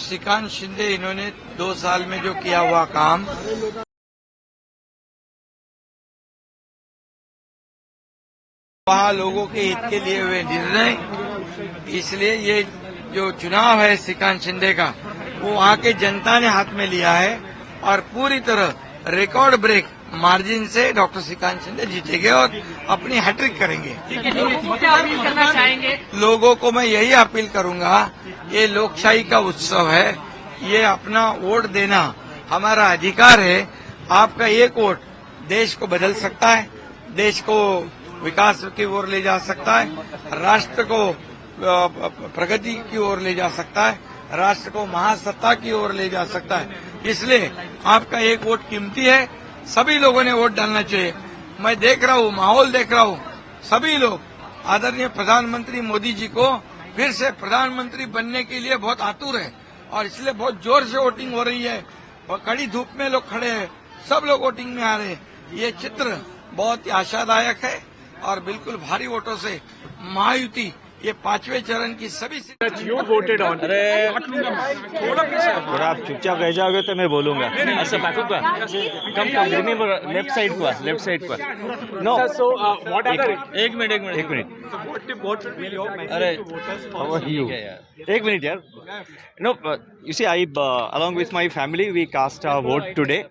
श्रीकांत शिंदे, इन्होंने 2 साल में जो किया हुआ काम, वहाँ लोगों के हित के लिए हुए निर्णय, इसलिए ये जो चुनाव है श्रीकांत शिंदे का, वो वहाँ के जनता ने हाथ में लिया है और पूरी तरह रिकॉर्ड ब्रेक मार्जिन से डॉक्टर श्रीकांत शिंदे जीतेंगे और अपनी हैट्रिक करेंगे। करना चाहेंगे लोगों को मैं यही अपील करूंगा, ये लोकशाही का उत्सव है, ये अपना वोट देना हमारा अधिकार है। आपका एक वोट देश को बदल सकता है, देश को विकास की ओर ले जा सकता है, राष्ट्र को प्रगति की ओर ले जा सकता है, राष्ट्र को महासत्ता की ओर ले जा सकता है। इसलिए आपका एक वोट कीमती है, सभी लोगों ने वोट डालना चाहिए। मैं देख रहा हूँ, माहौल देख रहा हूँ, सभी लोग आदरणीय प्रधानमंत्री मोदी जी को फिर से प्रधानमंत्री बनने के लिए बहुत आतुर है और इसलिए बहुत जोर से वोटिंग हो रही है और कड़ी धूप में लोग खड़े हैं, सब लोग वोटिंग में आ रहे हैं। ये चित्र बहुत ही आशादायक है और बिल्कुल भारी वोटों से महायुति ये 5वें चरण की सभी यू वोटेड ऑन। अरे थोड़ा आप चुपचाप रह जाओगे तो मैं बोलूंगा। अच्छा बैकअप का कम रिमेंबर लेफ्ट साइड पर नो। सो व्हाट आर एक मिनट अरे एक मिनट यार। No you see I along with my family we cast our vote today.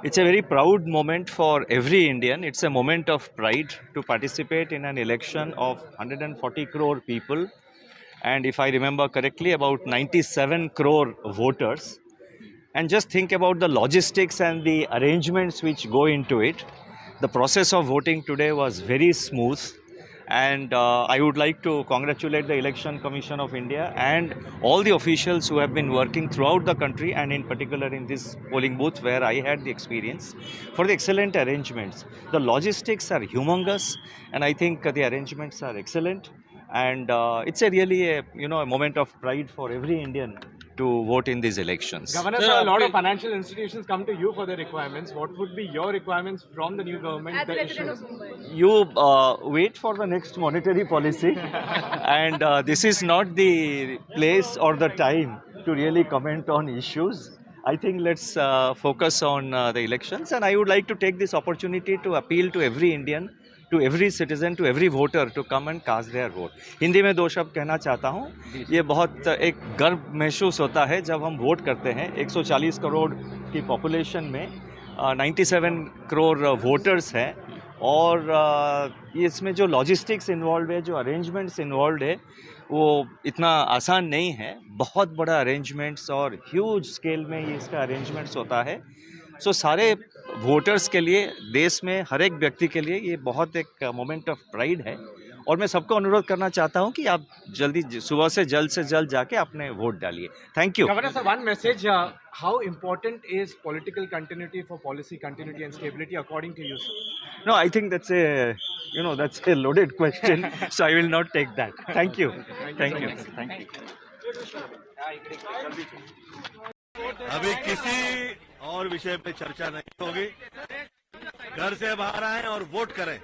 It's a very proud moment for every Indian. It's a moment of pride to participate in an election of 140 crore people. And if I remember correctly, about 97 crore voters. And just think about the logistics and the arrangements which go into it. The process of voting today was very smooth. And I would like to congratulate the Election Commission of India and all the officials who have been working throughout the country and in particular in this polling booth where I had the experience for the excellent arrangements. The logistics are humongous and I think the arrangements are excellent and it's a really a moment of pride for every Indian to vote in these elections. Governor, sir, a lot of financial institutions come to you for their requirements. What would be your requirements from the new government? As a resident of Mumbai. You wait for the next monetary policy and this is not the place or the time to really comment on issues. I think let's focus on the elections and I would like to take this opportunity to appeal to every Indian, to every citizen, to every voter to come and cast their vote. Hindi में 2 शब्द कहना चाहता हूँ। ये बहुत एक गर्व महसूस होता है जब हम वोट करते हैं। 140 करोड़ की पॉपुलेशन में 97 करोड़ वोटर्स हैं और इसमें जो लॉजिस्टिक्स इन्वॉल्व है, जो अरेंजमेंट्स इन्वॉल्व है, वो इतना आसान नहीं है। बहुत बड़ा अरेंजमेंट्स और ह्यूज स्केल में ये इसका अरेंजमेंट्स होता है। सो सारे वोटर्स के लिए, देश में हर एक व्यक्ति के लिए ये बहुत एक मोमेंट ऑफ प्राइड है और मैं सबको अनुरोध करना चाहता हूं कि आप जल्दी सुबह से जल्द जाके अपने वोट डालिए। Thank you. Governor, sir, one message. How important is political continuity for policy continuity and stability according to you, sir? No, I think that's a loaded question, so I will not take that. Thank you. Thank you. अभी किसी और विषय पे चर्चा नहीं होगी। घर से बाहर आएं और वोट करें।